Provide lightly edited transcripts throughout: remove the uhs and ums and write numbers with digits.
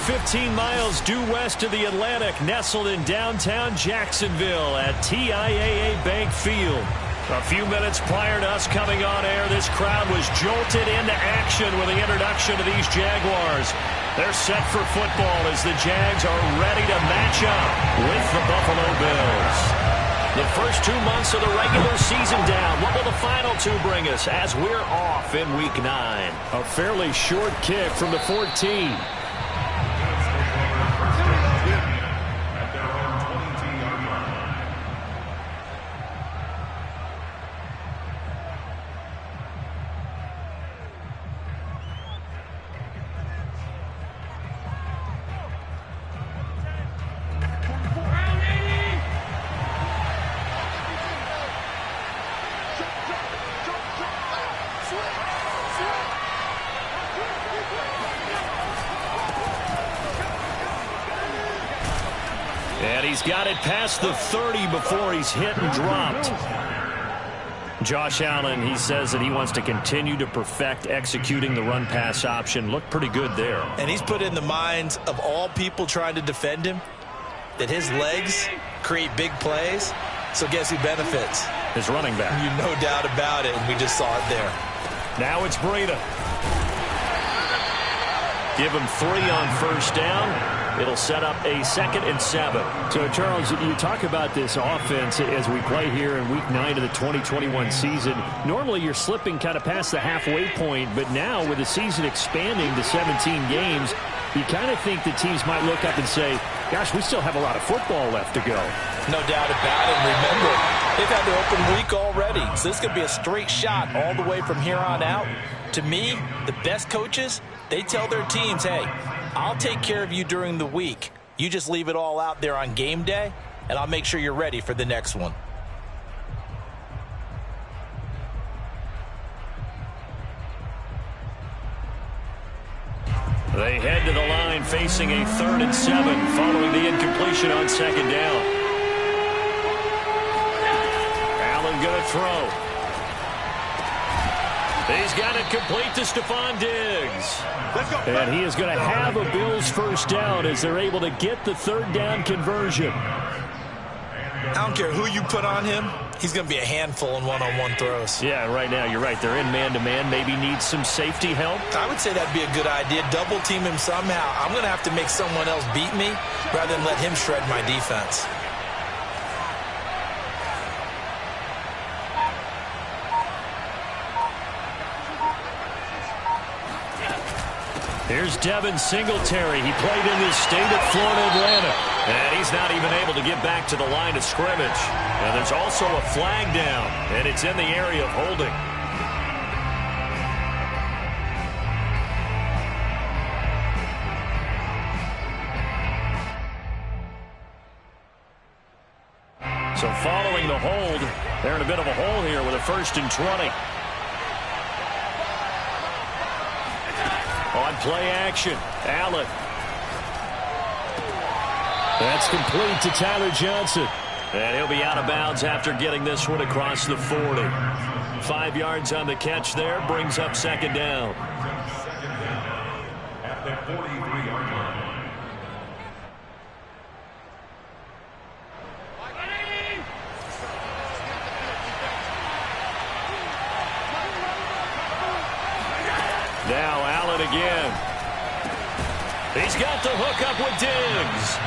15 miles due west of the Atlantic, nestled in downtown Jacksonville at TIAA Bank Field. A few minutes prior to us coming on air, this crowd was jolted into action with the introduction of these Jaguars. They're set for football as the Jags are ready to match up with the Buffalo Bills. The first 2 months of the regular season down. What will the final two bring us as we're off in Week 9? A fairly short kick from the 14. And he's got it past the 30 before he's hit and dropped. Josh Allen, he says that he wants to continue to perfect executing the run-pass option. Looked pretty good there. And he's put in the minds of all people trying to defend him that his legs create big plays. So guess who benefits? His running back. You no doubt about it, and we just saw it there. Now it's Breida. Give him 3 on first down. It'll set up a 2nd and 7. So, Charles, you talk about this offense as we play here in Week 9 of the 2021 season. Normally, you're slipping kind of past the halfway point, but now with the season expanding to 17 games, you kind of think the teams might look up and say, gosh, we still have a lot of football left to go. No doubt about it. Remember, they've had their open week already, so this could be a straight shot all the way from here on out. To me, the best coaches, they tell their teams, hey, I'll take care of you during the week. You just leave it all out there on game day, and I'll make sure you're ready for the next one. They head to the line facing a 3rd and 7 following the incompletion on 2nd down. Allen going to throw. He's got it complete to Stephon Diggs. And he is going to have a Bills first down as they're able to get the 3rd down conversion. I don't care who you put on him. He's going to be a handful in one-on-one throws. Yeah, right now, you're right. They're in man-to-man. Maybe needs some safety help. I would say that'd be a good idea. Double team him somehow. I'm going to have to make someone else beat me rather than let him shred my defense. Here's Devin Singletary. He played in this state at Florida Atlantic. And he's not even able to get back to the line of scrimmage. And there's also a flag down, and it's in the area of holding. So following the hold, they're in a bit of a hole here with a 1st and 20. On play action, Allen. That's complete to Tyler Johnson. And he'll be out of bounds after getting this one across the 40. 5 yards on the catch there, brings up 2nd down. At the 43-yard line. Now Allen again. He's got the hook up with Diggs.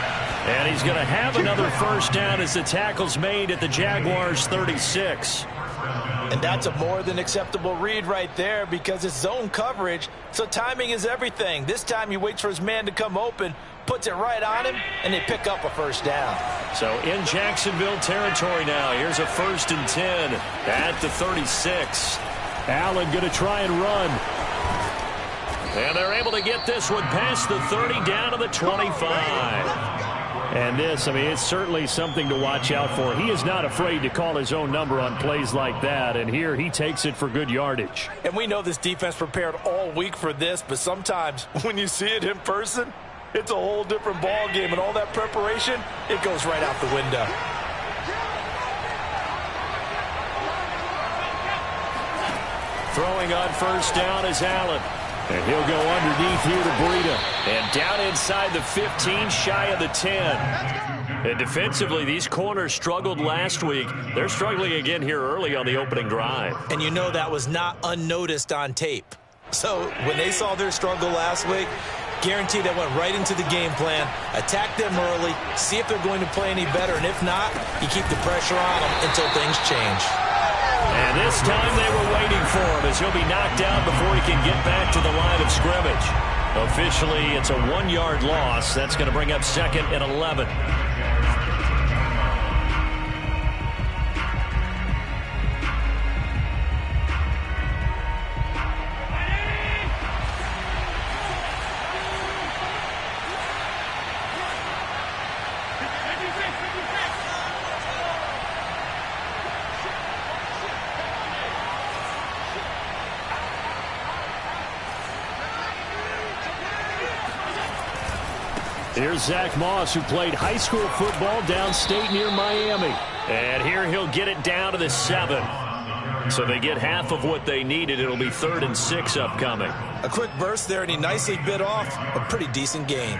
And he's going to have another first down as the tackle's made at the Jaguars' 36. And that's a more than acceptable read right there because it's zone coverage, so timing is everything. This time he waits for his man to come open, puts it right on him, and they pick up a first down. So in Jacksonville territory now. Here's a 1st and 10 at the 36. Allen going to try and run. And they're able to get this one past the 30 down to the 25. And this, I mean, it's certainly something to watch out for. He is not afraid to call his own number on plays like that, and here he takes it for good yardage. And we know this defense prepared all week for this, but sometimes when you see it in person, it's a whole different ball game, and all that preparation, it goes right out the window. Throwing on first down is Allen. And he'll go underneath here to Breida. And down inside the 15, shy of the 10. And defensively, these corners struggled last week. They're struggling again here early on the opening drive. And you know that was not unnoticed on tape. So when they saw their struggle last week, guarantee they went right into the game plan, attack them early, see if they're going to play any better, and if not, you keep the pressure on them until things change. And this time they were waiting for him as he'll be knocked out before he can get back to the line of scrimmage. Officially, it's a 1-yard loss. That's going to bring up 2nd and 11. Here's Zach Moss, who played high school football downstate near Miami. And here he'll get it down to the 7. So they get half of what they needed. It'll be 3rd and 6 upcoming. A quick burst there, and he nicely bit off a pretty decent gain.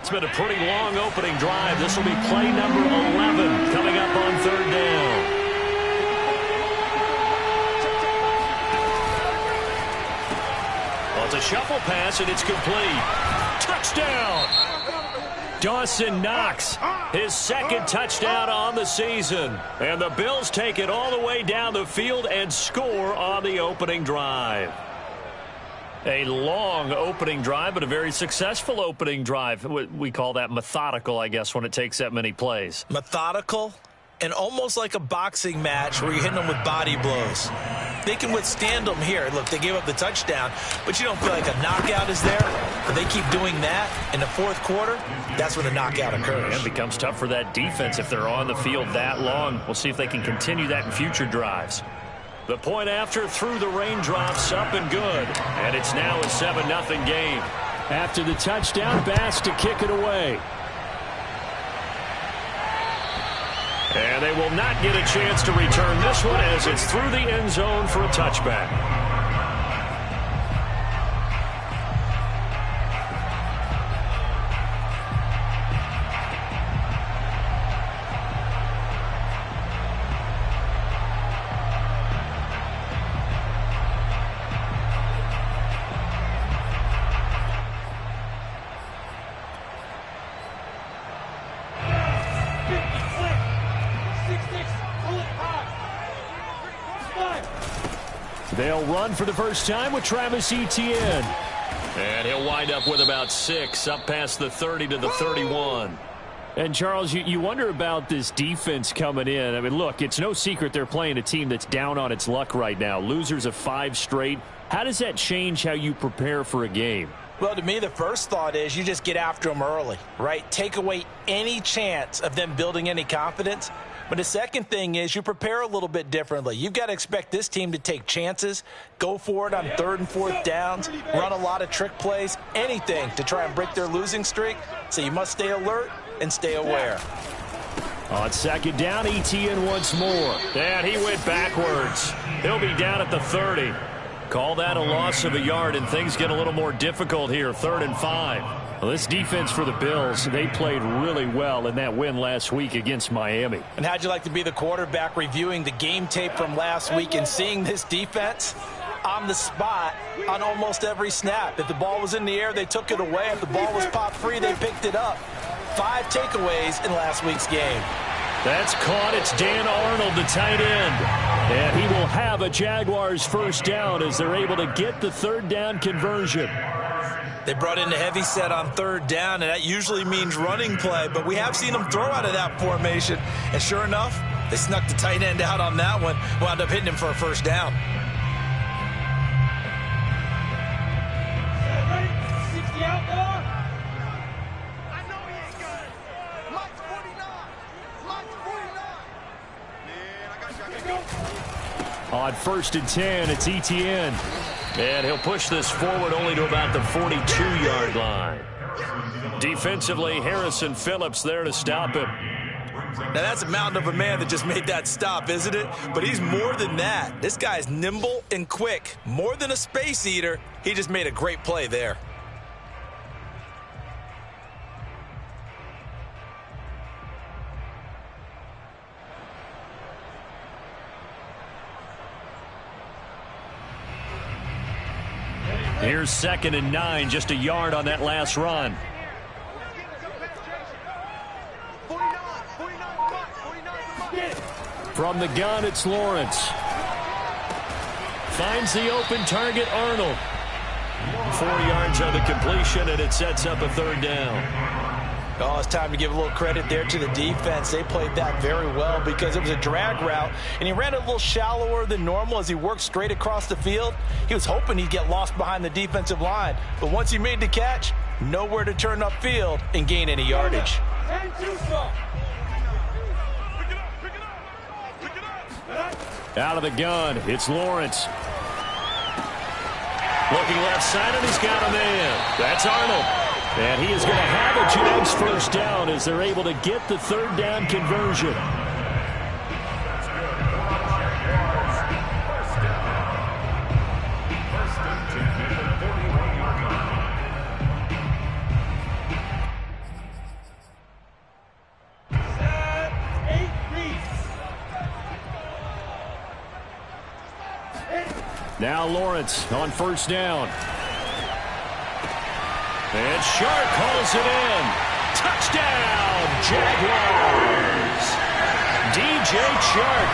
It's been a pretty long opening drive. This will be play number 11 coming up on 3rd down. Well, it's a shuffle pass, and it's complete. Touchdown! Dawson Knox, his 2nd touchdown on the season. And the Bills take it all the way down the field and score on the opening drive. A long opening drive, but a very successful opening drive. We call that methodical, I guess, when it takes that many plays. Methodical and almost like a boxing match where you're hitting them with body blows. They can withstand them here. Look, they gave up the touchdown, but you don't feel like a knockout is there. If they keep doing that in the 4th quarter, that's when the knockout occurs. It becomes tough for that defense if they're on the field that long. We'll see if they can continue that in future drives. The point after through the raindrops, up and good. And it's now a 7-0 game. After the touchdown, Bass to kick it away. And they will not get a chance to return this one as it's through the end zone for a touchback. They'll run for the first time with Travis Etienne. And he'll wind up with about 6, up past the 30 to the 31. And, Charles, you wonder about this defense coming in. I mean, look, it's no secret they're playing a team that's down on its luck right now. Losers of 5 straight. How does that change how you prepare for a game? Well, to me, the first thought is you just get after them early, right? Take away any chance of them building any confidence. But the second thing is you prepare a little bit differently. You've got to expect this team to take chances, go for it on 3rd and 4th downs, run a lot of trick plays, anything to try and break their losing streak. So you must stay alert and stay aware. On 2nd down, Etienne once more. And he went backwards. He'll be down at the 30. Call that a loss of a yard, and things get a little more difficult here, 3rd and 5. Well, this defense for the Bills, they played really well in that win last week against Miami. And how'd you like to be the quarterback reviewing the game tape from last week and seeing this defense on the spot on almost every snap? If the ball was in the air, they took it away. If the ball was popped free, they picked it up. 5 takeaways in last week's game. That's caught. It's Dan Arnold, the tight end. And he will have a Jaguars first down as they're able to get the 3rd down conversion. They brought in the heavy set on 3rd down, and that usually means running play. But we have seen them throw out of that formation. And sure enough, they snuck the tight end out on that one. Wound up hitting him for a first down. On 1st and 10, it's Etienne. And he'll push this forward only to about the 42-yard line. Defensively, Harrison Phillips there to stop it. Now, that's a mountain of a man that just made that stop, isn't it? But he's more than that. This guy's nimble and quick. More than a space eater, he just made a great play there. Here's 2nd and 9, just a yard on that last run. From the gun, it's Lawrence. Finds the open target, Arnold. 4 yards on the completion, and it sets up a 3rd down. Oh, it's time to give a little credit there to the defense. They played that very well because it was a drag route, and he ran a little shallower than normal as he worked straight across the field. He was hoping he'd get lost behind the defensive line, but once he made the catch, nowhere to turn upfield and gain any yardage. Out of the gun, it's Lawrence. Looking left side, and he's got a man. That's Arnold. And he is going to have a Jags 1st down as they're able to get the 3rd down conversion. Now Lawrence on 1st down. And Shark calls it in. Touchdown, Jaguars. DJ Shark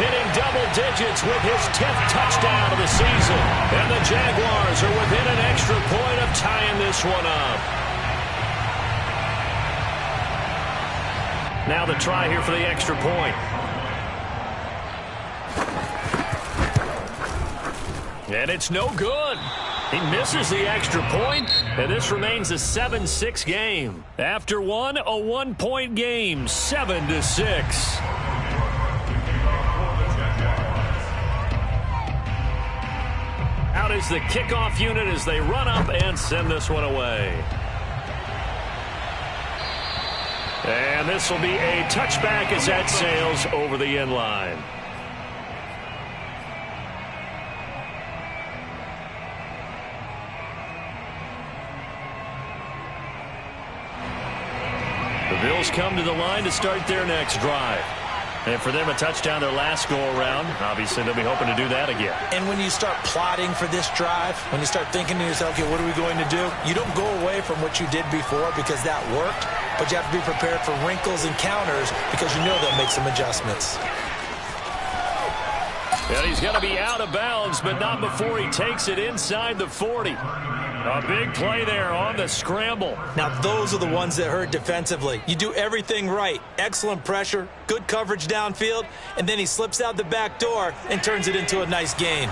hitting double digits with his 10th touchdown of the season. And the Jaguars are within an extra point of tying this one up. Now the try here for the extra point. And it's no good. He misses the extra point, and this remains a 7-6 game. After one, a 1-point game, 7-6. Out is the kickoff unit as they run up and send this one away. And this will be a touchback as that sails over the end line. The Bills come to the line to start their next drive. And for them, a touchdown their last go-around. Obviously, they'll be hoping to do that again. And when you start plotting for this drive, when you start thinking to yourself, okay, what are we going to do? You don't go away from what you did before because that worked, but you have to be prepared for wrinkles and counters because you know they'll make some adjustments. And he's going to be out of bounds, but not before he takes it inside the 40. A big play there on the scramble. Now, those are the ones that hurt defensively. You do everything right. Excellent pressure, good coverage downfield, and then he slips out the back door and turns it into a nice gain.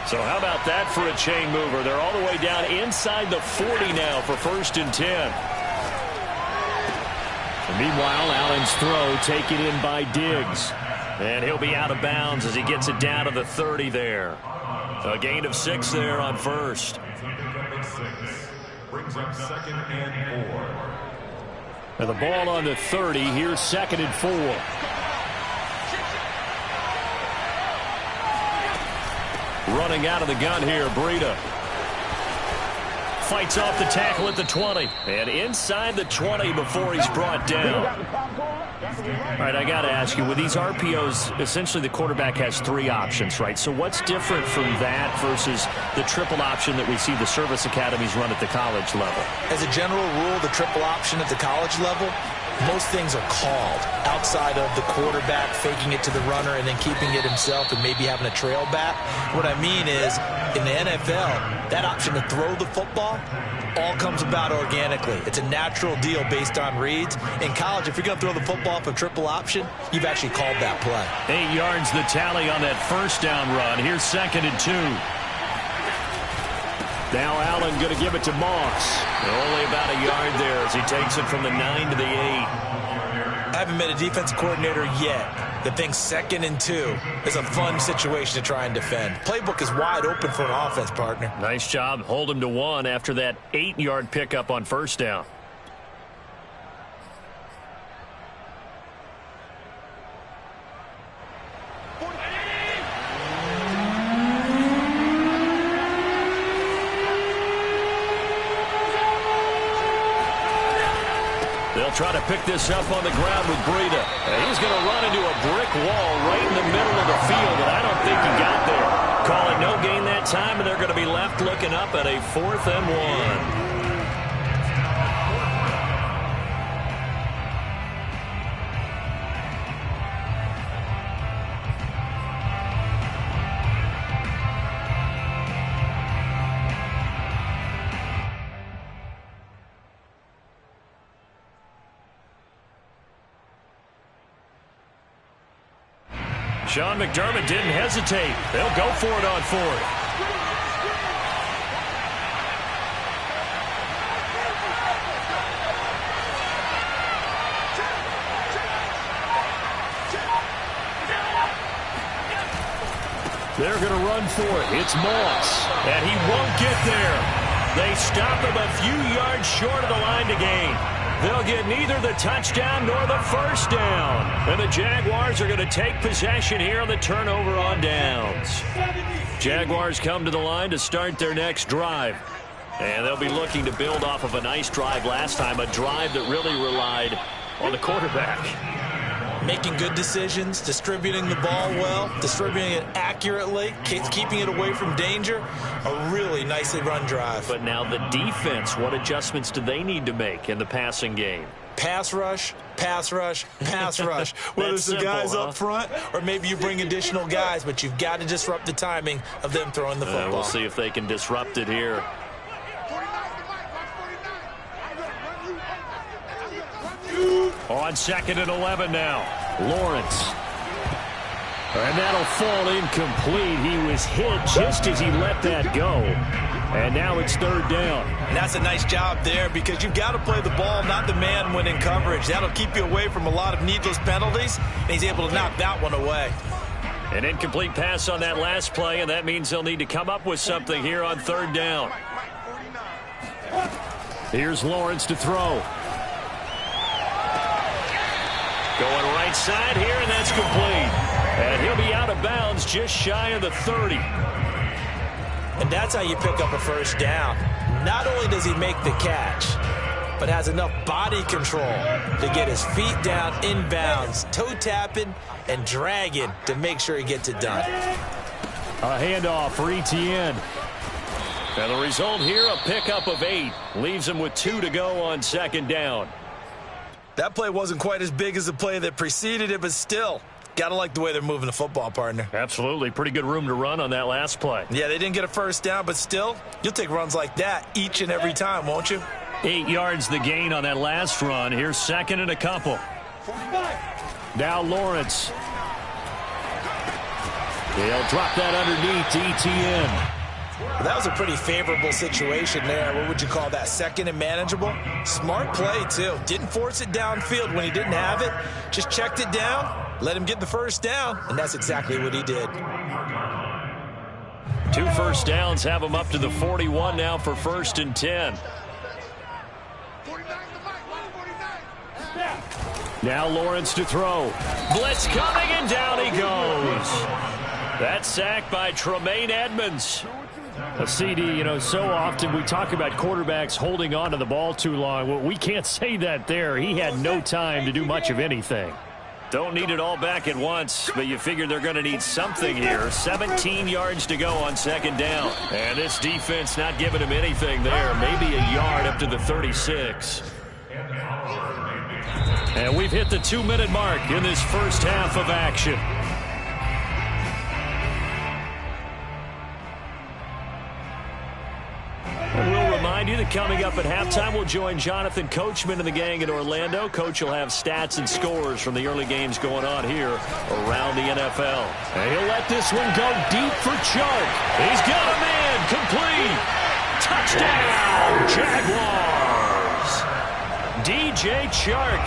So how about that for a chain mover? They're all the way down inside the 40 now for 1st and 10. And meanwhile, Allen's throw taken in by Diggs. And he'll be out of bounds as he gets it down to the 30 there. A gain of 6 there on 1st. Brings up 2nd and 4. And the ball on the 30. Here's 2nd and 4. Running out of the gun here, Breida. Fights off the tackle at the 20. And inside the 20 before he's brought down. All right, I got to ask you, with these RPOs, essentially the quarterback has 3 options, right? So what's different from that versus the triple option that we see the service academies run at the college level? As a general rule, the triple option at the college level, most things are called outside of the quarterback faking it to the runner and then keeping it himself and maybe having a trail back. What I mean is, in the NFL, that option to throw the football all comes about organically. It's a natural deal based on reads. In college, if you're going to throw the football for triple option, you've actually called that play. 8 yards the tally on that 1st down run. Here's 2nd and 2. Now Allen going to give it to Moss. Only about a yard there as he takes it from the 9 to the 8. I haven't met a defensive coordinator yet that thinks 2nd and 2 is a fun situation to try and defend. Playbook is wide open for an offense, partner. Nice job. Hold him to 1 after that 8-yard pickup on first down. They'll try to pick this up on the ground with Breida. He's going to run into a brick wall right in the middle of the field, and I don't think he got there. Call it no gain that time, and they're going to be left looking up at a 4th and 1. Sean McDermott didn't hesitate. They'll go for it on 4th. They're going to run for it. It's Moss, and he won't get there. They stop him a few yards short of the line to gain. They'll get neither the touchdown nor the first down. And the Jaguars are going to take possession here on the turnover on downs. Jaguars come to the line to start their next drive. And they'll be looking to build off of a nice drive last time, a drive that really relied on the quarterback. Making good decisions, distributing the ball well, distributing it accurately, keeping it away from danger. A really nicely run drive. But now the defense, what adjustments do they need to make in the passing game? Pass rush, pass rush, pass rush. Whether it's the guys up front or maybe you bring additional guys, but you've got to disrupt the timing of them throwing the football. We'll see if they can disrupt it here. On 2nd and 11 now. Lawrence. And that'll fall incomplete. He was hit just as he let that go. And now it's 3rd down. And that's a nice job there because you've got to play the ball, not the man when in coverage. That'll keep you away from a lot of needless penalties. And he's able to knock that one away. An incomplete pass on that last play, and that means they'll need to come up with something here on 3rd down. Here's Lawrence to throw. Going right side here, and that's complete. And he'll be out of bounds just shy of the 30. And that's how you pick up a first down. Not only does he make the catch, but has enough body control to get his feet down inbounds, toe tapping and dragging to make sure he gets it done. A handoff for Etienne. And the result here, a pickup of 8. Leaves him with 2 to go on 2nd down. That play wasn't quite as big as the play that preceded it, but still, got to like the way they're moving the football, partner. Absolutely. Pretty good room to run on that last play. Yeah, they didn't get a first down, but still, you'll take runs like that each and every time, won't you? 8 yards the gain on that last run. Here's 2nd and a couple. Now Lawrence. He'll drop that underneath to Etienne. Well, that was a pretty favorable situation there. What would you call that? 2nd and manageable? Smart play, too. Didn't force it downfield when he didn't have it. Just checked it down, let him get the first down, and that's exactly what he did. 2 first downs have him up to the 41 now for 1st and 10. Now Lawrence to throw. Blitz coming, and down he goes. That's sacked by Tremaine Edmonds. A CD, so often we talk about quarterbacks holding on to the ball too long. Well, we can't say that there. He had no time to do much of anything. Don't need it all back at once, but you figure they're going to need something here. 17 yards to go on 2nd down. And this defense not giving him anything there. Maybe a yard up to the 36. And we've hit the 2-minute mark in this first half of action. And we'll remind you that coming up at halftime, we'll join Jonathan Coachman and the gang in Orlando. Coach will have stats and scores from the early games going on here around the NFL. And he'll let this one go deep for Chark. He's got a man, complete. Touchdown, Jaguars. DJ Chark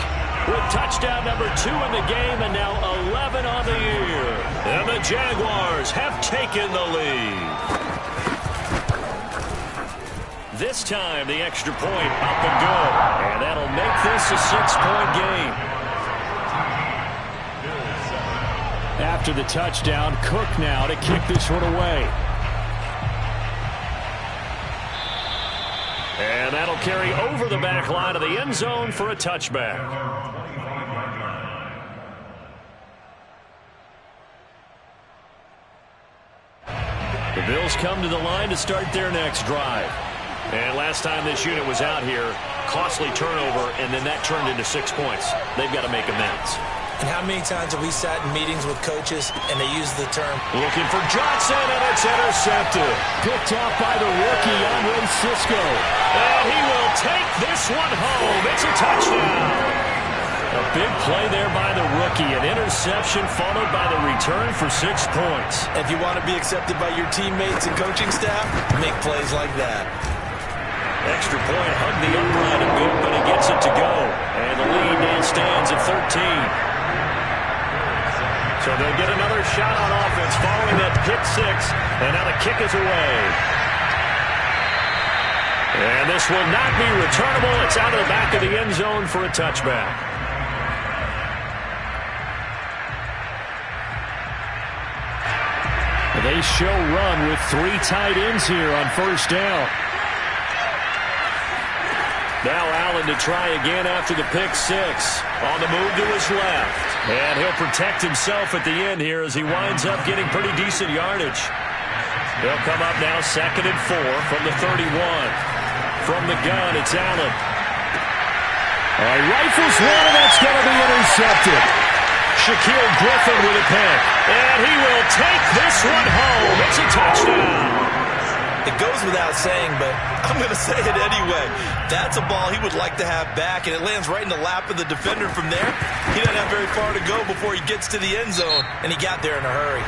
with touchdown number 2 in the game and now 11 on the year. And the Jaguars have taken the lead. This time, the extra point up and good. And that'll make this a 6-point game. After the touchdown, Cook now to kick this one away. And that'll carry over the back line of the end zone for a touchback. The Bills come to the line to start their next drive. And last time this unit was out here, costly turnover, and then that turned into 6 points. They've got to make amends. And how many times have we sat in meetings with coaches and they use the term, looking for Johnson, and it's intercepted. Picked off by the rookie, Andre Cisco. And he will take this one home. It's a touchdown. A big play there by the rookie. An interception followed by the return for 6 points. if you want to be accepted by your teammates and coaching staff, make plays like that. Extra point, hugged the upright a bit, but he gets it to go. And the lead now stands at 13. So they'll get another shot on offense following that pick 6. And now the kick is away. And this will not be returnable. It's out of the back of the end zone for a touchback. They show run with 3 tight ends here on first down. Now Allen to try again after the pick 6. On the move to his left. And he'll protect himself at the end here as he winds up getting pretty decent yardage. They'll come up now 2nd and 4 from the 31. From the gun, it's Allen. Rifles one, and that's going to be intercepted. Shaquille Griffin with a pick. And he will take this one home. It's a touchdown. It goes without saying, but I'm going to say it anyway. That's a ball he would like to have back, and it lands right in the lap of the defender from there. He doesn't have very far to go before he gets to the end zone, and he got there in a hurry.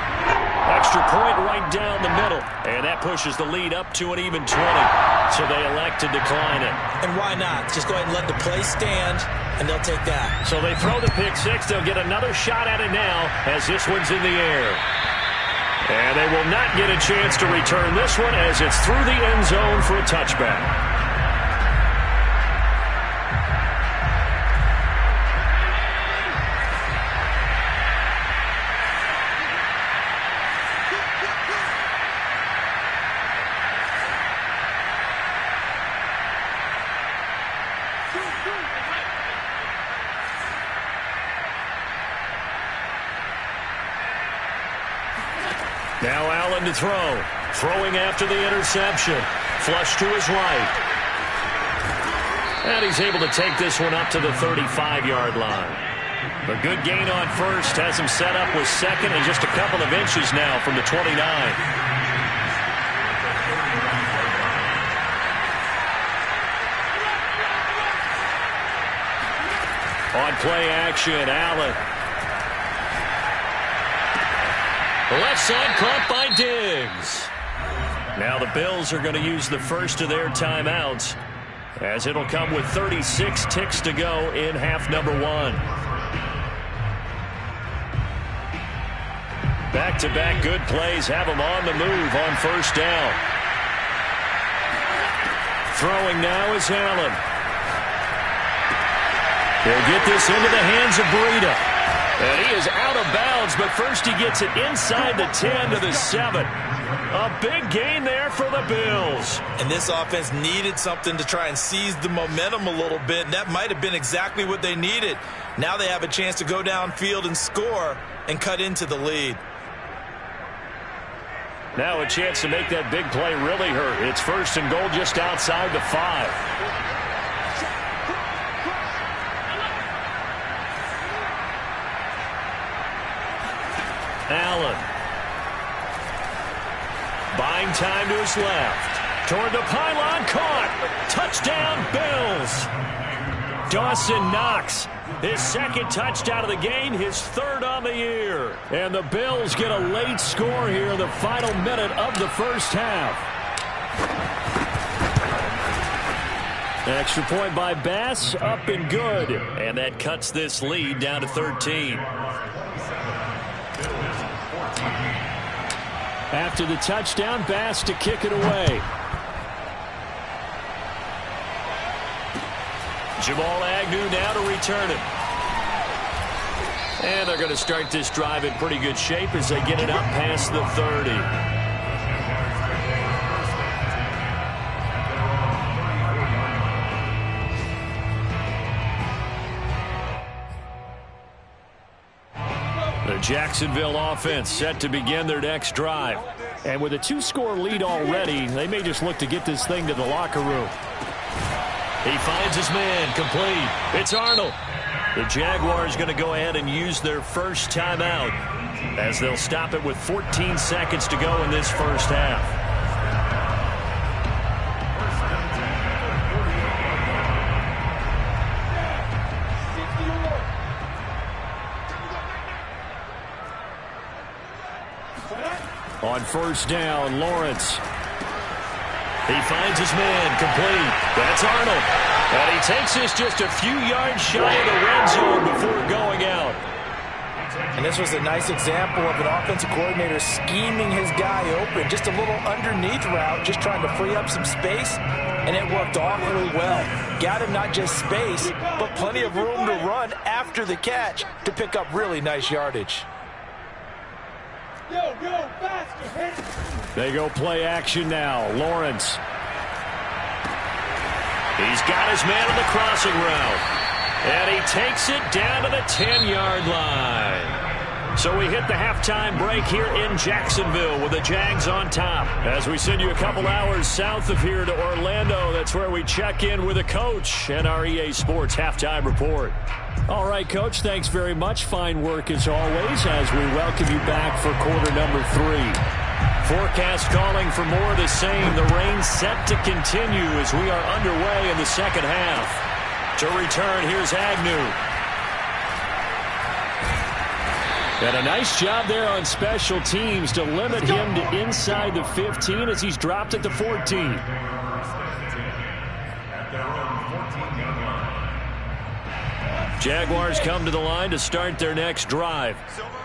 Extra point right down the middle, and that pushes the lead up to an even 20. So they elect to decline it. And why not? Just go ahead and let the play stand, and they'll take that. So they throw the pick 6. They'll get another shot at it now as this one's in the air. And they will not get a chance to return this one as it's through the end zone for a touchback. Now Allen to throw. Throwing after the interception. Flush to his right. And he's able to take this one up to the 35-yard line. A good gain on first has him set up with 2nd and just a couple of inches now from the 29. On play action, Allen. Left side caught by Diggs. Now the Bills are going to use the first of their timeouts as it'll come with 36 ticks to go in half number 1. Back-to-back good plays have them on the move on first down. Throwing now is Allen. He'll get this into the hands of Breida. And he is out of bounds, but first he gets it inside the 10 to the 7. A big gain there for the Bills. And this offense needed something to try and seize the momentum a little bit, and that might have been exactly what they needed. Now they have a chance to go downfield and score and cut into the lead. Now a chance to make that big play really hurt. It's 1st and goal just outside the 5. Allen. Buying time to his left. Toward the pylon, caught. Touchdown, Bills. Dawson Knox, his 2nd touchdown of the game, his 3rd on the year. And the Bills get a late score here in the final minute of the first half. Extra point by Bass, up and good. And that cuts this lead down to 13. After the touchdown, Bass to kick it away. Jamal Agnew now to return it. And they're going to start this drive in pretty good shape as they get it up past the 30. The Jacksonville offense set to begin their next drive. And with a 2-score lead already, they may just look to get this thing to the locker room. He finds his man, complete. It's Arnold. The Jaguars going to go ahead and use their first timeout as they'll stop it with 14 seconds to go in this first half. On first down, Lawrence. He finds his man, complete. That's Arnold. And he takes this just a few yards shy of the red zone before going out. And this was a nice example of an offensive coordinator scheming his guy open. Just a little underneath route, just trying to free up some space. And it worked awfully well. Got him not just space, but plenty of room to run after the catch to pick up really nice yardage. They go play action now. Lawrence. He's got his man on the crossing route. And he takes it down to the 10-yard line. So we hit the halftime break here in Jacksonville with the Jags on top. As we send you a couple hours south of here to Orlando, that's where we check in with the coach and our EA Sports halftime report. All right, Coach, thanks very much. Fine work as always as we welcome you back for quarter number 3. Forecast calling for more of the same. The rain set to continue as we are underway in the second half. To return, here's Agnew. And a nice job there on special teams to limit him to inside the 15 as he's dropped at the 14. Jaguars come to the line to start their next drive.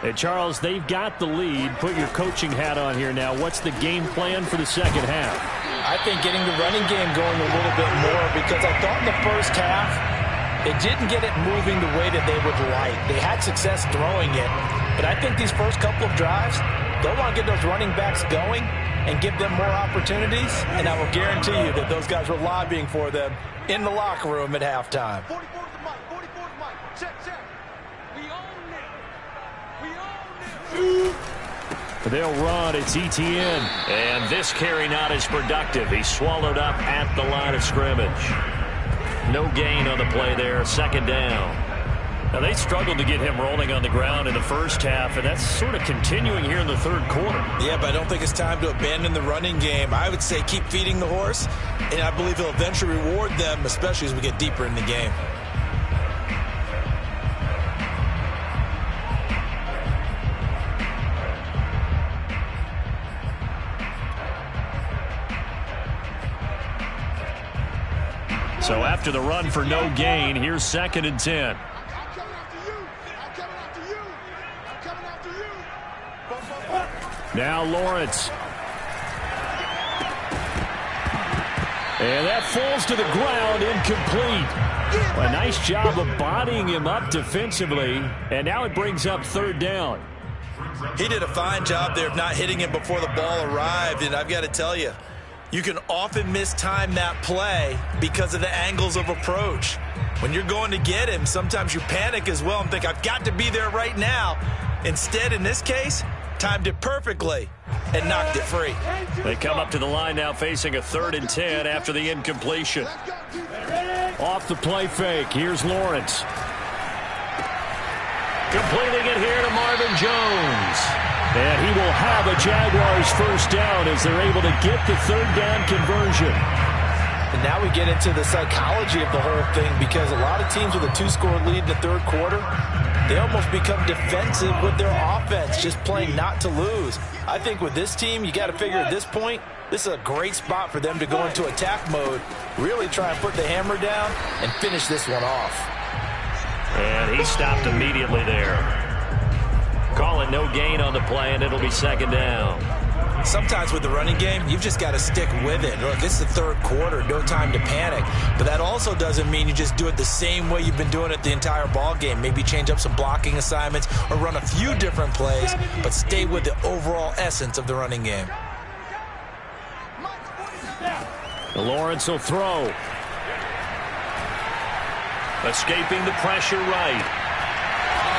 And Charles, they've got the lead. Put your coaching hat on here now. What's the game plan for the second half? I think getting the running game going a little bit more, because I thought in the first half they didn't get it moving the way that they would like. They had success throwing it, but I think these first couple of drives, they'll want to get those running backs going and give them more opportunities, and I will guarantee you that those guys were lobbying for them in the locker room at halftime. They'll run. It's Etienne. And this carry not as productive. He's swallowed up at the line of scrimmage. No gain on the play there. Second down. Now, they struggled to get him rolling on the ground in the first half, and that's sort of continuing here in the third quarter. Yeah, but I don't think it's time to abandon the running game. I would say keep feeding the horse, and I believe he'll eventually reward them, especially as we get deeper in the game. So after the run for no gain, here's 2nd and 10. Now Lawrence. And that falls to the ground, incomplete. A nice job of bodying him up defensively, and now it brings up 3rd down. He did a fine job there of not hitting him before the ball arrived, and I've got to tell you, you can often mistime that play because of the angles of approach. When you're going to get him, sometimes you panic as well and think, I've got to be there right now. Instead, in this case, timed it perfectly and knocked it free. They come up to the line now facing a 3rd and 10 after the incompletion. Off the play fake, here's Lawrence. Completing it here to Marvin Jones. And he will have a Jaguars first down as they're able to get the 3rd down conversion. And now we get into the psychology of the whole thing, because a lot of teams with a 2-score lead in the third quarter, they almost become defensive with their offense, just playing not to lose. I think with this team, you got to figure at this point, This is a great spot for them to go into attack mode, really try and put the hammer down and finish this one off. And he stopped immediately there. Call it no gain on the play, and it'll be second down. Sometimes with the running game, you've just got to stick with it. Look, it's the third quarter, no time to panic. But that also doesn't mean you just do it the same way you've been doing it the entire ball game. Maybe change up some blocking assignments or run a few different plays, but stay with the overall essence of the running game. Lawrence will throw. Escaping the pressure right.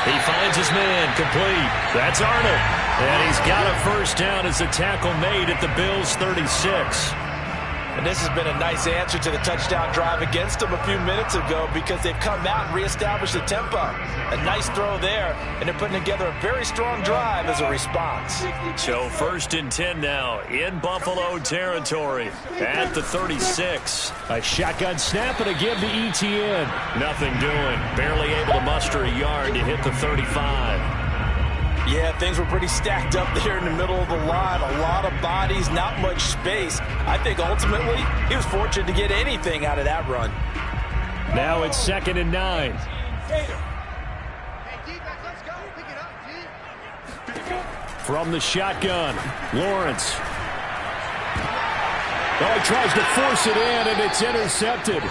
He finds his man complete. That's Arnold. And he's got a first down as the tackle made at the Bills' 36. And this has been a nice answer to the touchdown drive against them a few minutes ago because they've come out and reestablished the tempo. A nice throw there, and they're putting together a very strong drive as a response. So 1st and 10 now in Buffalo territory at the 36. A shotgun snap and a give to ETN. Nothing doing. Barely able to muster a yard to hit the 35. Yeah, things were pretty stacked up there in the middle of the line. A lot of bodies, not much space. I think ultimately he was fortunate to get anything out of that run. Now it's 2nd and 9. From the shotgun, Lawrence. Oh, he tries to force it in, and it's intercepted.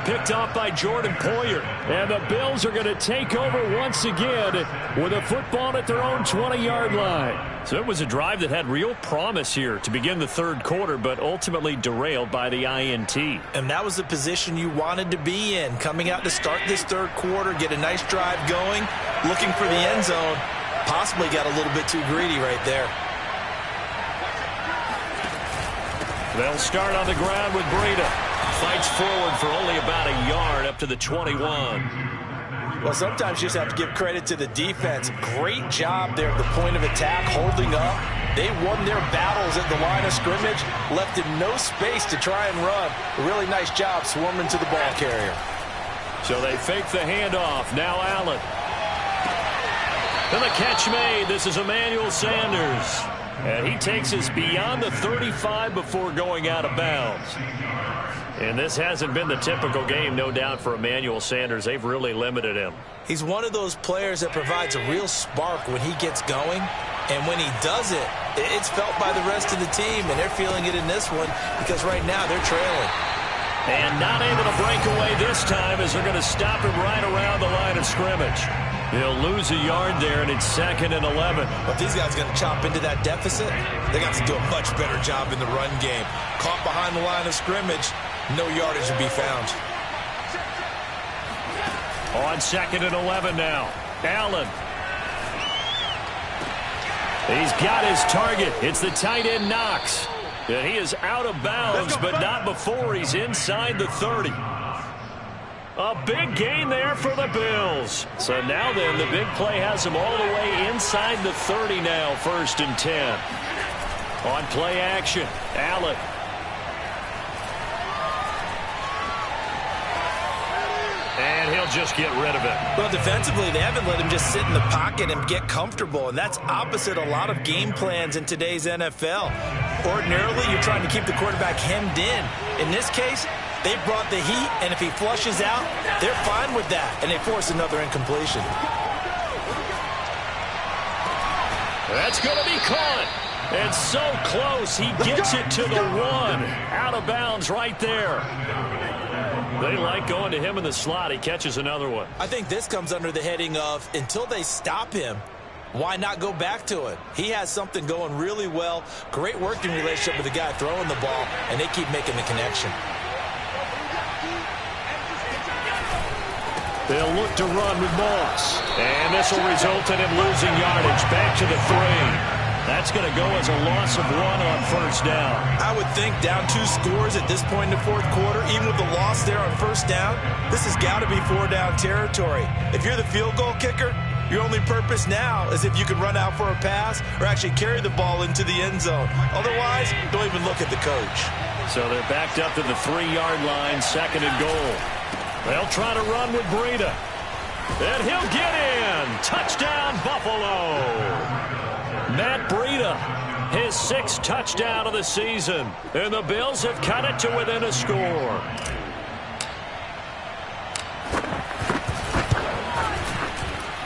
Picked off by Jordan Poyer. And the Bills are going to take over once again with a football at their own 20-yard line. So it was a drive that had real promise here to begin the third quarter, but ultimately derailed by the INT. And that was the position you wanted to be in. Coming out to start this third quarter, get a nice drive going, looking for the end zone. Possibly got a little bit too greedy right there. They'll start on the ground with Breida. Fights forward for only about a yard up to the 21. Well, sometimes you just have to give credit to the defense. Great job there at the point of attack, holding up. They won their battles at the line of scrimmage, left in no space to try and run. A really nice job swarming to the ball carrier. So they fake the handoff. Now Allen. And the catch made. This is Emmanuel Sanders. And he takes us beyond the 35 before going out of bounds. And this hasn't been the typical game, no doubt, for Emmanuel Sanders. They've really limited him. He's one of those players that provides a real spark when he gets going. And when he does it, it's felt by the rest of the team. And they're feeling it in this one because right now they're trailing. And not able to break away this time as they're going to stop him right around the line of scrimmage. He'll lose a yard there, and it's 2nd and 11. But these guys are going to chop into that deficit. They got to do a much better job in the run game. Caught behind the line of scrimmage, no yardage to be found. On 2nd and 11 now. Allen. He's got his target. It's the tight end Knox. And he is out of bounds, but not before he's inside the 30. A big gain there for the Bills. So now then, the big play has them all the way inside the 30 now, 1st and 10. On play action, Allen. And he'll just get rid of it. Well, defensively, they haven't let him just sit in the pocket and get comfortable, and that's opposite a lot of game plans in today's NFL. Ordinarily, you're trying to keep the quarterback hemmed in. In this case, they brought the heat, and if he flushes out, they're fine with that, and they force another incompletion. That's going to be caught. It's so close. He gets it to the 1. Out of bounds right there. They like going to him in the slot. He catches another one. I think this comes under the heading of until they stop him, why not go back to it? He has something going really well. Great working relationship with the guy throwing the ball, and they keep making the connection. They'll look to run with Moss. And this will result in him losing yardage. Back to the 3. That's going to go as a loss of 1 on 1st down. I would think down 2 scores at this point in the 4th quarter, even with the loss there on 1st down, this has got to be 4-down territory. If you're the field goal kicker, your only purpose now is if you can run out for a pass or actually carry the ball into the end zone. Otherwise, don't even look at the coach. So they're backed up to the 3-yard line, 2nd and goal. They'll try to run with Breida. And he'll get in. Touchdown, Buffalo. Matt Breida His 6th touchdown of the season. And the Bills have cut it to within a score.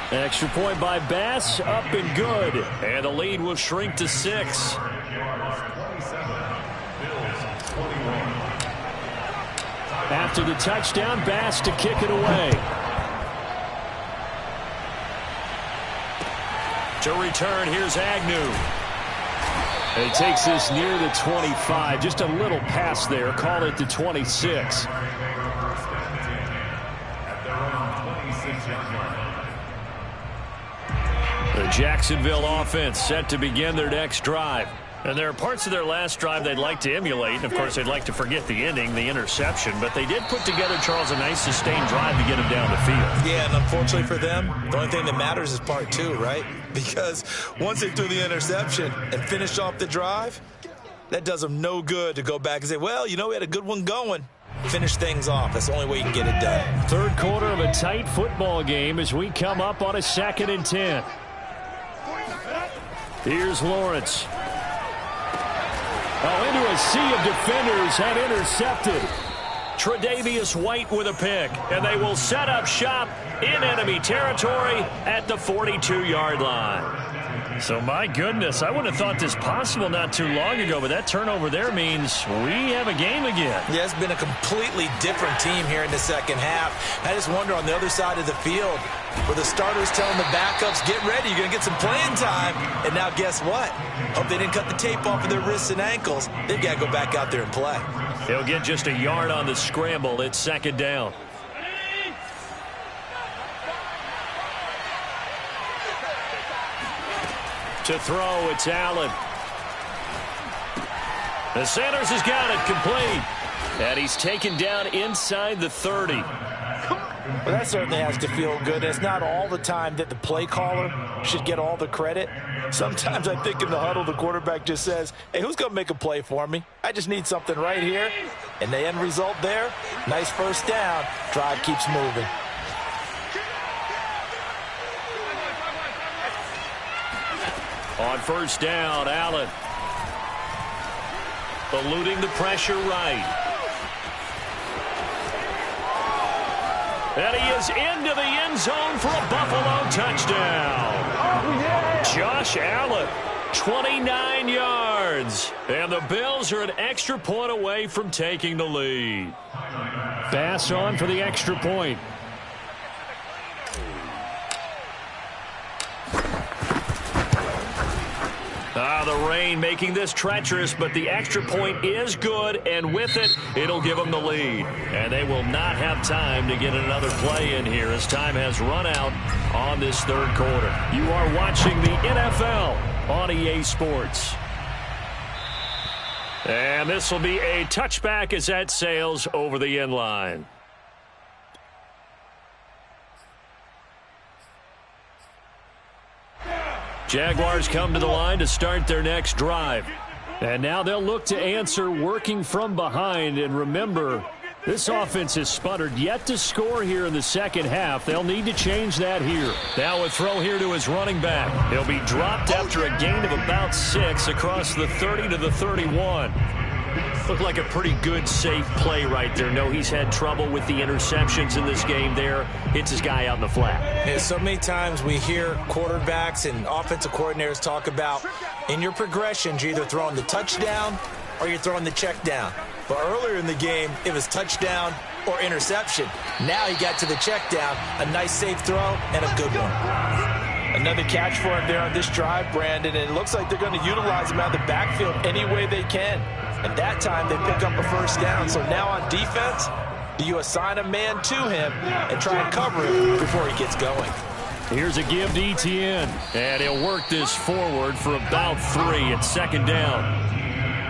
Extra point by Bass, up and good. And the lead will shrink to 6. After the touchdown, Bass to kick it away. To return, here's Agnew. He takes this near the 25. Just a little pass there. Call it the 26. The Jacksonville offense set to begin their next drive. And there are parts of their last drive they'd like to emulate. And, of course, they'd like to forget the ending, the interception. But they did put together, Charles, a nice sustained drive to get them down the field. Yeah, and unfortunately for them, the only thing that matters is part 2, right? Because once they threw the interception and finished off the drive, that does them no good to go back and say, well, you know, we had a good one going. Finish things off. That's the only way you can get it done. Third quarter of a tight football game as we come up on a 2nd and 10. Here's Lawrence. Oh, into a sea of defenders and intercepted. Tre'Davious White with a pick, and they will set up shop in enemy territory at the 42-yard line. So, my goodness, I wouldn't have thought this possible not too long ago, but that turnover there means we have a game again. Yeah, it's been a completely different team here in the second half. I just wonder on the other side of the field, where the starters telling the backups, get ready, you're going to get some playing time. And now guess what? Hope they didn't cut the tape off of their wrists and ankles. They've got to go back out there and play. He'll get just a yard on the scramble. It's 2nd down. To throw, it's Allen. The Sanders has got it complete. And he's taken down inside the 30. Well, that certainly has to feel good. It's not all the time that the play caller should get all the credit. Sometimes I think in the huddle, the quarterback just says, hey, who's going to make a play for me? I just need something right here. And the end result there, nice first down. Drive keeps moving. On first down, Allen. Eluding the pressure right. And he is into the end zone for a Buffalo touchdown. Oh, yeah. Josh Allen, 29 yards. And the Bills are an extra point away from taking the lead. Bass on for the extra point. The rain making this treacherous, but the extra point is good, and with it, it'll give them the lead. And they will not have time to get another play in here as time has run out on this third quarter. You are watching the NFL on EA Sports. And this will be a touchback as that sails over the end line. Jaguars come to the line to start their next drive. And now they'll look to answer working from behind. And remember, this offense has sputtered yet to score here in the second half. They'll need to change that here. Now a throw here to his running back. He'll be dropped after a gain of about 6 across the 30 to the 31. Looked like a pretty good, safe play right there. No, he's had trouble with the interceptions in this game there. Hits his guy out in the flat. Yeah, so many times we hear quarterbacks and offensive coordinators talk about in your progressions, you're either throwing the touchdown or you're throwing the check down. But earlier in the game, it was touchdown or interception. Now he got to the check down, a nice safe throw, and a good one. Another catch for him there on this drive, Brandon, and it looks like they're going to utilize him out of the backfield any way they can. And that time they pick up a first down. So now on defense, you assign a man to him and try and cover him before he gets going. Here's a give to Etienne, and he'll work this forward for about 3 at second down.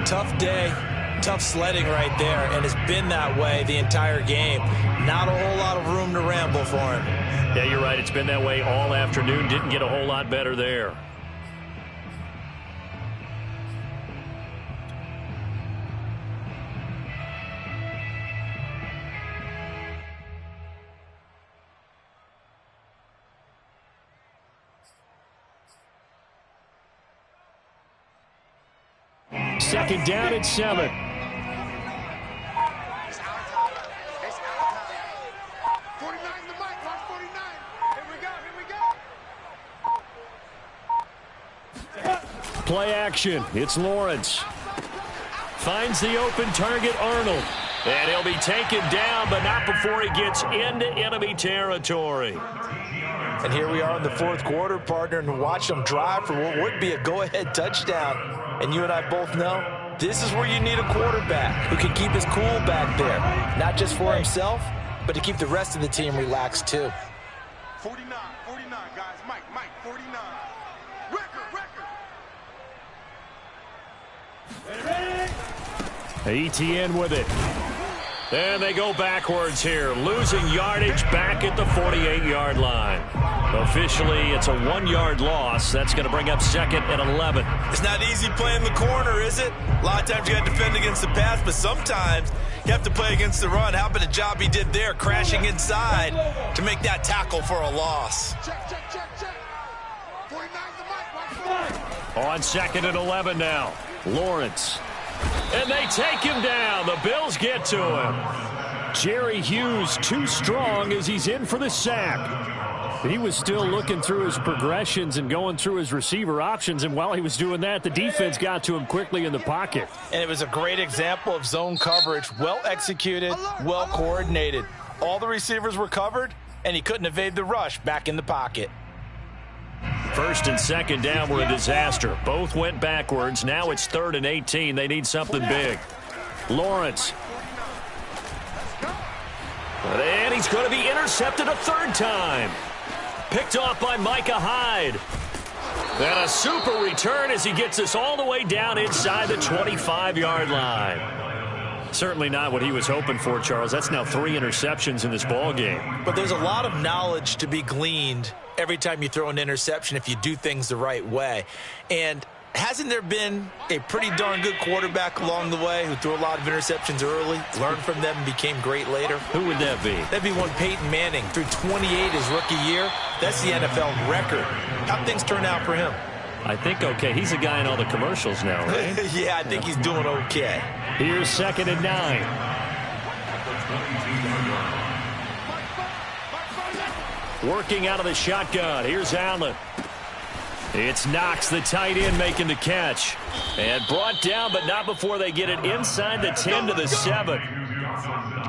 Tough day, tough sledding right there, and it's been that way the entire game. Not a whole lot of room to ramble for him. Yeah, you're right. It's been that way all afternoon. Didn't get a whole lot better there. second down at 7. Play action. It's Lawrence. Finds the open target, Arnold. And he'll be taken down, but not before he gets into enemy territory. And here we are in the fourth quarter, partner, and watch them drive for what would be a go-ahead touchdown. And you and I both know this is where you need a quarterback who can keep his cool back there, not just for himself, but to keep the rest of the team relaxed too. 49, guys. Mike, 49. ETN with it. And they go backwards here, losing yardage back at the 48-yard line. Officially, it's a 1-yard loss. That's going to bring up second and 11. It's not easy playing the corner, is it? A lot of times you got to defend against the pass, but sometimes you have to play against the run. How about the job he did there, crashing inside to make that tackle for a loss? Check. 49 the mic. On second and 11 now, Lawrence. And they take him down. The Bills get to him. Jerry Hughes too strong as he's in for the sack. He was still looking through his progressions and going through his receiver options, and while he was doing that, the defense got to him quickly in the pocket. And it was a great example of zone coverage, well executed, well coordinated. All the receivers were covered, and he couldn't evade the rush back in the pocket. First and second down were a disaster. Both went backwards. Now it's 3rd and 18. They need something big. Lawrence. And he's going to be intercepted a third time. Picked off by Micah Hyde. And a super return as he gets us all the way down inside the 25-yard line. Certainly not what he was hoping for, Charles. That's now 3 interceptions in this ball game. But there's a lot of knowledge to be gleaned every time you throw an interception if you do things the right way. And hasn't there been a pretty darn good quarterback along the way who threw a lot of interceptions early, learned from them, and became great later? Who would that be? That'd be one Peyton Manning. Threw 28 his rookie year. That's the NFL record. How'd things turn out for him? I think okay. He's a guy in all the commercials now, right? Yeah, I think he's doing okay. Here's 2nd and 9. Working out of the shotgun. Here's Allen. It's Knox, the tight end, making the catch. And brought down, but not before they get it inside the 10 to the 7.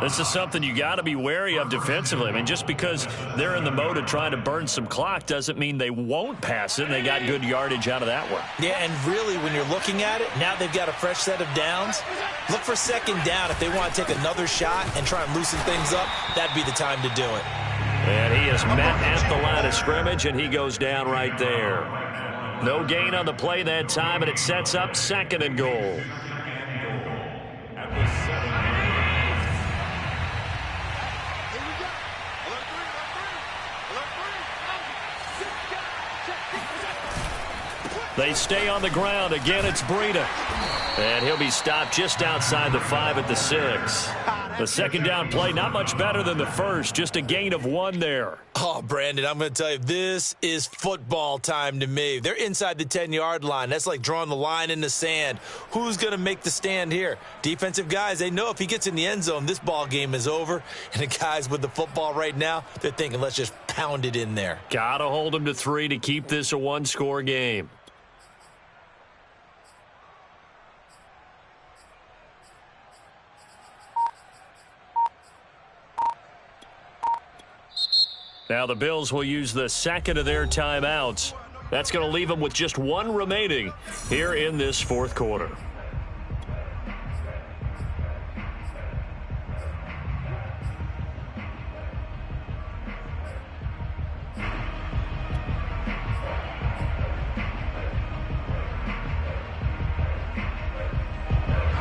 This is something you got to be wary of defensively. I mean, just because they're in the mode of trying to burn some clock doesn't mean they won't pass it, and they got good yardage out of that one. Yeah, and really, when you're looking at it, now they've got a fresh set of downs. Look for second down. If they want to take another shot and try and loosen things up, that'd be the time to do it. And he is met at the line of scrimmage, and he goes down right there. No gain on the play that time, and it sets up 2nd and goal. They stay on the ground. Again, it's Breida. And he'll be stopped just outside the 5 at the 6. The second down play, not much better than the first. Just a gain of 1 there. Oh, Brandon, I'm going to tell you, this is football time to me. They're inside the 10-yard line. That's like drawing the line in the sand. Who's going to make the stand here? Defensive guys, they know if he gets in the end zone, this ball game is over. And the guys with the football right now, they're thinking, let's just pound it in there. Got to hold them to 3 to keep this a 1-score game. Now the Bills will use the second of their timeouts. That's going to leave them with just 1 remaining here in this fourth quarter.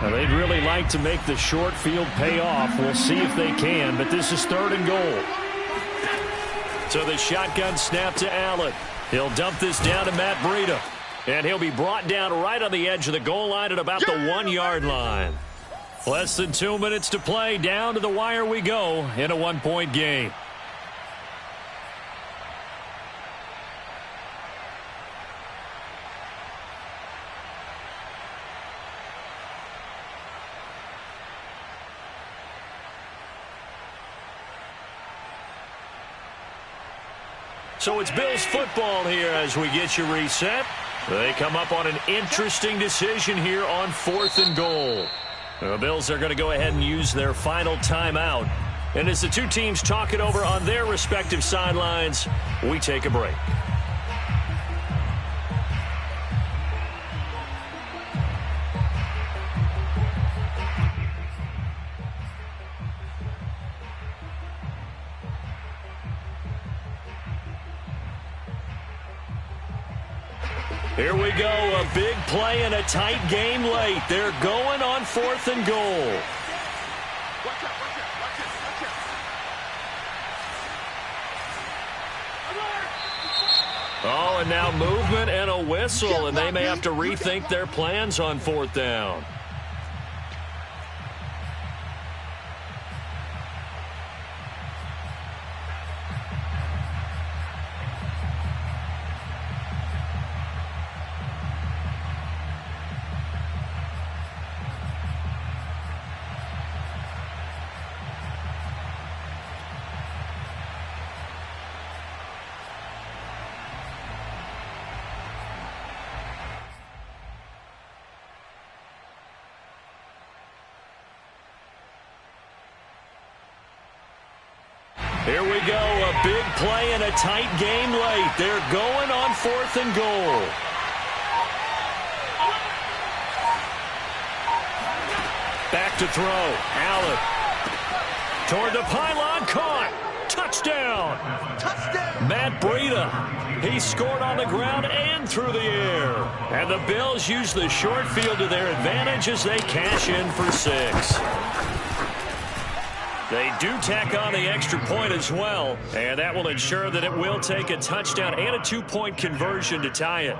Now they'd really like to make the short field pay off. We'll see if they can, but this is 3rd and goal. So the shotgun snap to Allen. He'll dump this down to Matt Breida. And he'll be brought down right on the edge of the goal line at about the 1-yard line. Less than 2 minutes to play. Down to the wire we go in a 1-point game. So it's Bills football here as we get you reset. They come up on an interesting decision here on 4th and goal. The Bills are going to go ahead and use their final timeout. And as the two teams talk it over on their respective sidelines, we take a break. Here we go, a big play and a tight game late. They're going on 4th and goal. Oh, and now movement and a whistle, and they may have to rethink their plans on 4th down. Here we go, a big play and a tight game late. They're going on 4th and goal. Back to throw. Allen. Toward the pylon, caught. Touchdown. Matt Breida. He scored on the ground and through the air. And the Bills use the short field to their advantage as they cash in for 6. They do tack on the extra point as well, and that will ensure that it will take a touchdown and a 2-point conversion to tie it.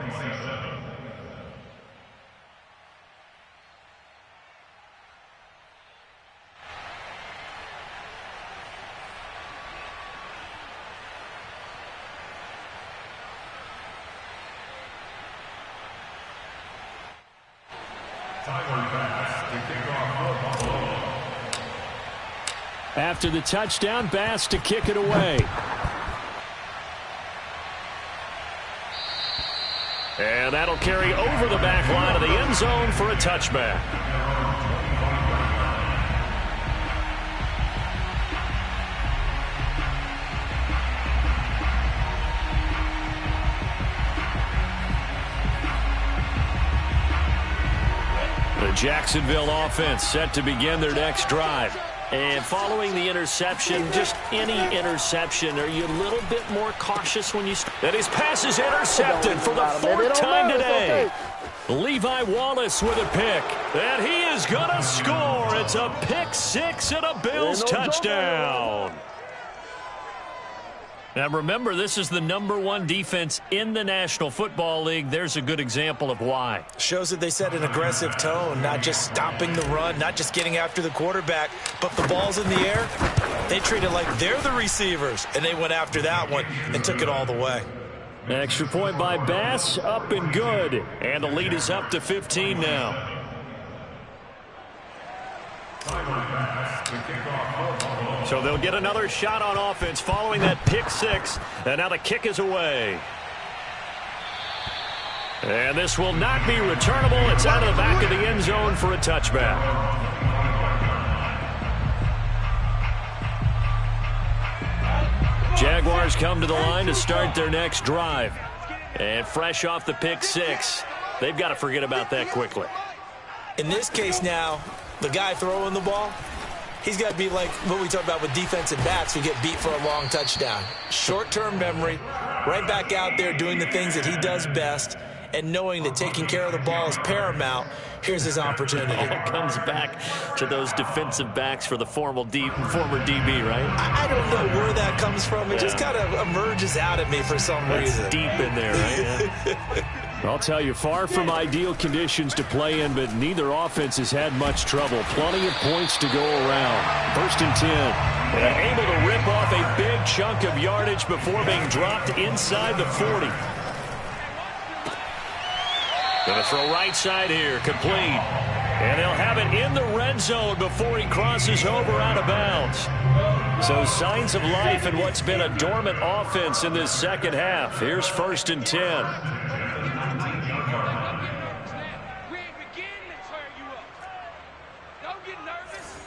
After the touchdown, Bass to kick it away. And that'll carry over the back line of the end zone for a touchback. The Jacksonville offense set to begin their next drive. And following the interception, just any interception, are you a little bit more cautious when you... And his pass is intercepted for the 4th time today. Levi Wallace with a pick. And he is going to score. It's a pick 6 and a Bills touchdown. Now remember, this is the #1 defense in the National Football League. There's a good example of why. Shows that they set an aggressive tone, not just stopping the run, not just getting after the quarterback, but the ball's in the air. They treat it like they're the receivers, and they went after that one and took it all the way. Extra point by Bass, up and good. And the lead is up to 15 now. So they'll get another shot on offense following that pick 6. And now the kick is away. And this will not be returnable. It's out of the back of the end zone for a touchback. Jaguars come to the line to start their next drive. And fresh off the pick 6, they've got to forget about that quickly. In this case now, the guy throwing the ball, he's got to be like what we talk about with defensive backs who get beat for a long touchdown. Short-term memory, right back out there doing the things that he does best, and knowing that taking care of the ball is paramount. Here's his opportunity. It comes back to those defensive backs for the former DB, right? I don't know where that comes from. It just kind of emerges out at me for some reason. Deep in there, right? Yeah. I'll tell you, far from ideal conditions to play in, but neither offense has had much trouble. Plenty of points to go around. 1st and 10. And able to rip off a big chunk of yardage before being dropped inside the 40. Going to throw right side here, complete. And they'll have it in the red zone before he crosses over out of bounds. So signs of life in what's been a dormant offense in this second half. Here's 1st and 10. We ain't beginning to tear you up. Don't get nervous.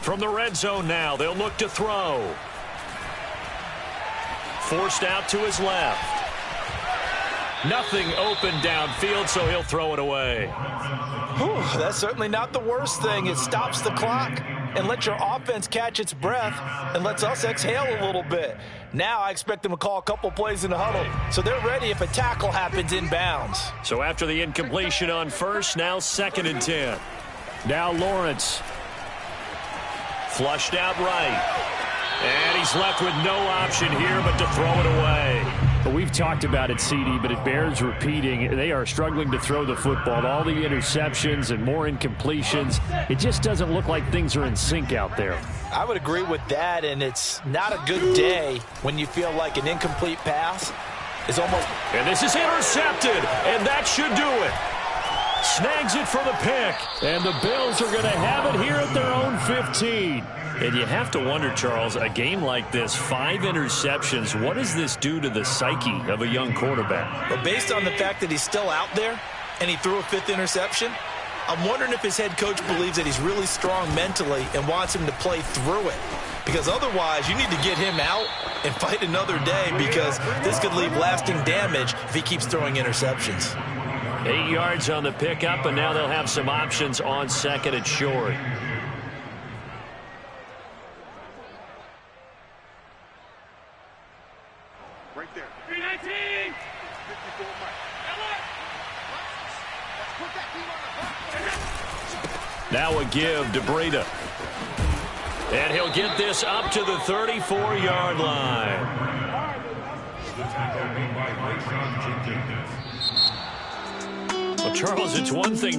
From the red zone now, they'll look to throw. Forced out to his left. Nothing open downfield, so he'll throw it away. Whew, that's certainly not the worst thing. It stops the clock and lets your offense catch its breath and lets us exhale a little bit. Now I expect them to call a couple plays in the huddle, so they're ready if a tackle happens inbounds. So after the incompletion on first, now 2nd and 10. Now Lawrence. Flushed out right. And he's left with no option here but to throw it away. Well, we've talked about it, CD, but it bears repeating. They are struggling to throw the football. All the interceptions and more incompletions. It just doesn't look like things are in sync out there. I would agree with that, and it's not a good day when you feel like an incomplete pass is almost... And this is intercepted, and that should do it. Snags it for the pick. And the Bills are going to have it here at their own 15. And you have to wonder, Charles, a game like this, 5 interceptions, what does this do to the psyche of a young quarterback? But based on the fact that he's still out there and he threw a 5th interception, I'm wondering if his head coach believes that he's really strong mentally and wants him to play through it. Because otherwise, you need to get him out and fight another day, because this could leave lasting damage if he keeps throwing interceptions. 8 yards on the pickup, and now they'll have some options on 2nd and short. Right there. 319. 54 Mike. Now a give to Breida. And he'll get this up to the 34-yard line. Well, Charles, it's one thing